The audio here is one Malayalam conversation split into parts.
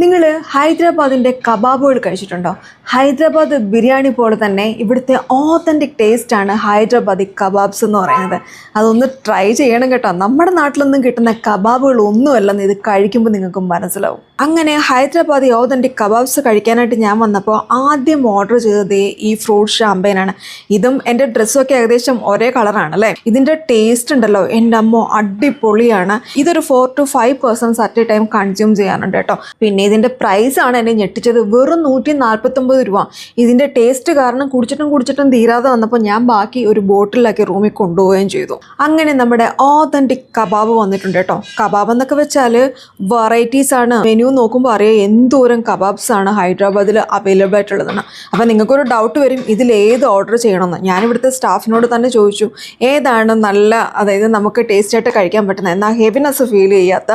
നിങ്ങൾ ഹൈദരാബാദിൻ്റെ കബാബുകൾ കഴിച്ചിട്ടുണ്ടോ? ഹൈദരാബാദ് ബിരിയാണി പോലെ തന്നെ ഇവിടുത്തെ ഓതൻറ്റിക് ടേസ്റ്റാണ് ഹൈദരാബാദി കബാബ്സ് എന്ന് പറയുന്നത്. അതൊന്ന് ട്രൈ ചെയ്യണം കേട്ടോ. നമ്മുടെ നാട്ടിലൊന്നും കിട്ടുന്ന കബാബുകൾ ഒന്നുമല്ലെന്ന് ഇത് കഴിക്കുമ്പോൾ നിങ്ങൾക്ക് മനസ്സിലാവും. അങ്ങനെ ഹൈദരാബാദി ഓതൻറ്റിക് കബാബ്സ് കഴിക്കാനായിട്ട് ഞാൻ വന്നപ്പോൾ ആദ്യം ഓർഡർ ചെയ്തത് ഈ ഫ്രൂട്ട് ഷാമ്പയിനാണ്. ഇതും എൻ്റെ ഡ്രസ്സൊക്കെ ഏകദേശം ഒരേ കളറാണ് അല്ലേ. ഇതിൻ്റെ ടേസ്റ്റ് ഉണ്ടല്ലോ, എൻ്റെ അമ്മ അടിപൊളിയാണ്. ഇതൊരു 4 to 5% at A time consume ചെയ്യാനുണ്ട് കേട്ടോ. പിന്നെ ഇതിൻ്റെ പ്രൈസാണ് എന്നെ ഞെട്ടിച്ചത്. വെറും 149 രൂപ. ഇതിൻ്റെ ടേസ്റ്റ് കാരണം കുടിച്ചിട്ടും തീരാതെ വന്നപ്പോൾ ഞാൻ ബാക്കി ഒരു ബോട്ടിലാക്കി റൂമിൽ കൊണ്ടുപോവുകയും ചെയ്തു. അങ്ങനെ നമ്മുടെ ഓതൻറ്റിക് കബാബ് വന്നിട്ടുണ്ട് കേട്ടോ. കബാബ് എന്നൊക്കെ വെച്ചാൽ വെറൈറ്റീസ് ആണ്. മെനു നോക്കുമ്പോൾ അറിയാം എന്തോരം കബാബ്സ് ആണ് ഹൈദരാബാദിൽ അവൈലബിൾ ആയിട്ടുള്ളതാണ്. അപ്പോൾ നിങ്ങൾക്കൊരു ഡൗട്ട് വരും, ഇതിലേത് ഓർഡർ ചെയ്യണമെന്ന്. ഞാനിവിടുത്തെ സ്റ്റാഫിനോട് തന്നെ ചോദിച്ചു ഏതാണ് നല്ല, അതായത് നമുക്ക് ടേസ്റ്റായിട്ട് കഴിക്കാൻ പറ്റുന്ന, എന്നാൽ ഹെവിനെസ് ഫീൽ ചെയ്യാത്ത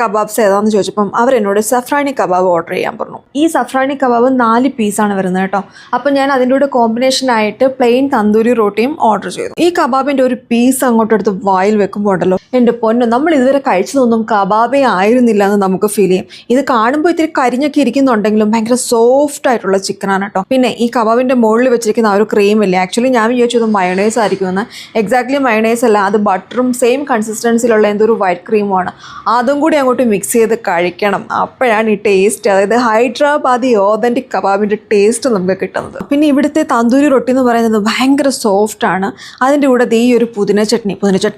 കബാബ്സ് ഏതാണെന്ന് ചോദിച്ചപ്പം അവരെന്നോട് സഫ്രാനി കബാബ് ഓർഡർ ചെയ്യാൻ പറഞ്ഞു. ഈ സഫ്രാനി കബാബ് 4 പീസാണ് വരുന്നത് കേട്ടോ. അപ്പോൾ ഞാൻ അതിൻ്റെ കൂടെ കോമ്പിനേഷനായിട്ട് പ്ലെയിൻ തന്തൂരി റോട്ടിയും ഓർഡർ ചെയ്തു. ഈ കബാബിൻ്റെ ഒരു പീസ് അങ്ങോട്ടെടുത്ത് വായിൽ വെക്കുമ്പോൾ ഉണ്ടല്ലോ, എൻ്റെ പൊന്നു, നമ്മൾ ഇതുവരെ കഴിച്ചതൊന്നും കബാബേ ആയിരുന്നില്ല എന്ന് നമുക്ക് ഫീൽ ചെയ്യും. ഇത് കാണുമ്പോൾ ഇത്തിരി കരിഞ്ഞൊക്കെ ഇരിക്കുന്നുണ്ടെങ്കിലും ഭയങ്കര സോഫ്റ്റ് ആയിട്ടുള്ള ചിക്കനാണ് കേട്ടോ. പിന്നെ ഈ കബാബിൻ്റെ മുകളിൽ വെച്ചിരിക്കുന്ന ആ ഒരു ക്രീം ഇല്ലേ, ആക്ച്വലി ഞാൻ വിചാരിച്ചത് മയോണൈസ് ആയിരിക്കുമെന്ന്. എക്സാക്ട്ലി മയോണൈസ് അല്ല, അത് ബട്ടറും സെയിം കൺസിസ്റ്റൻസിലുള്ള എന്തൊരു വൈറ്റ് ക്രീമുമാണ്. അതും കൂടി അങ്ങോട്ട് മിക്സ് ചെയ്ത് കഴിക്കണം. അപ്പോഴാണ് ഈ ടേസ്റ്റ്, അതായത് ഹൈദരാബാദി ഓതൻറ്റിക് കബാബിൻ്റെ ടേസ്റ്റ് നമുക്ക് കിട്ടുന്നത്. പിന്നെ ഇവിടുത്തെ തന്തൂരി റൊട്ടി എന്ന് പറയുന്നത് ഭയങ്കര സോഫ്റ്റ് ആണ്. അതിൻ്റെ കൂടെ ഈ ഒരു പുതിന ചട്നി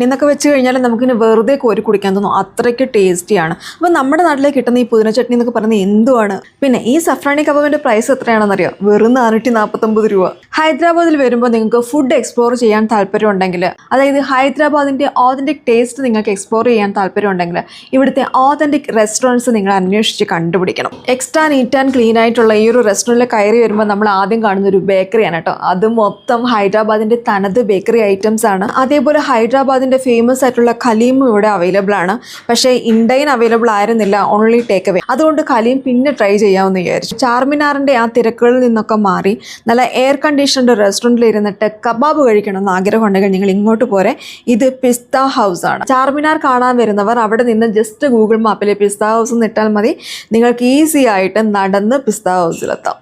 എന്നൊക്കെ വെച്ച് കഴിഞ്ഞാൽ നമുക്കിന് വെറുതെ കോരി കുടിക്കാൻ തോന്നും, അത്രയ്ക്ക് ടേസ്റ്റിയാണ്. അപ്പോൾ നമ്മുടെ നാട്ടിലേക്ക് കിട്ടുന്ന ഈ പുതിന ചട്നി എന്നൊക്കെ പറയുന്നത് എന്തുവാണ്. പിന്നെ ഈ സഫ്രാനി കബാബിൻ്റെ പ്രൈസ് എത്രയാണെന്നറിയോ? വെറും 449 രൂപ. ഹൈദരാബാദിൽ വരുമ്പോൾ നിങ്ങൾക്ക് ഫുഡ് എക്സ്പ്ലോർ ചെയ്യാൻ താല്പര്യം ഉണ്ടെങ്കിൽ, അതായത് ഹൈദരാബാദിൻ്റെ ഓതൻറ്റിക് ടേസ്റ്റ് നിങ്ങൾക്ക് എക്സ്പ്ലോർ ചെയ്യാൻ താല്പര്യം ഉണ്ടെങ്കിൽ ഇവിടുത്തെ ഓതൻറ്റിക് റെസ്റ്റോറൻറ്റ്സ് നിങ്ങൾ അന്വേഷിച്ച് കണ്ടുപിടിക്കണം. എക്സ്ട്രാ നീറ്റ് ആൻഡ് ക്ലീൻ ആയിട്ടുള്ള ഈ ഒരു റെസ്റ്റോറൻറ്റിൽ കയറി വരുമ്പോൾ നമ്മൾ ആദ്യം കാണുന്ന ഒരു ബേക്കറിയാണ് കേട്ടോ. അത് മൊത്തം ഹൈദരാബാദിൻ്റെ തനത് ബേക്കറി ഐറ്റംസ് ആണ്. അതേപോലെ ഹൈദരാബാദിൻ്റെ ഫേമസ് ആയിട്ടുള്ള ഖലീമും ഇവിടെ അവൈലബിൾ ആണ്. പക്ഷേ ഇന്ത്യൻ അവൈലബിൾ ആയിരുന്നില്ല, ഓൺലി ടേക്ക് അവേ. അതുകൊണ്ട് ഖലീം പിന്നെ ട്രൈ ചെയ്യാമെന്ന് വിചാരിച്ചു. ചാർമിനാറിൻ്റെ ആ തിരക്കുകളിൽ നിന്നൊക്കെ മാറി നല്ല എയർ കണ്ടീഷൻഡ് റെസ്റ്റോറൻറ്റിൽ ഇരുന്നിട്ട് കബാബ് കഴിക്കണമെന്ന് ആഗ്രഹം ഉണ്ടെങ്കിൽ നിങ്ങൾ ഇങ്ങോട്ട് പോരെ. ഇത് പിസ്ത ഹൗസ് ആണ്. ചാർമിനാർ കാണാൻ വരുന്നവർ അവിടെ നിന്ന് ജസ്റ്റ് ഗൂഗിൾ മാപ്പിൽ പിസ്ത ഹൗസ് ഇട്ടാൽ മതി. നിങ്ങൾക്ക് ഈസി ആയിട്ട് നടന്ന് പിസ്ത ഹൗസിലെത്താം.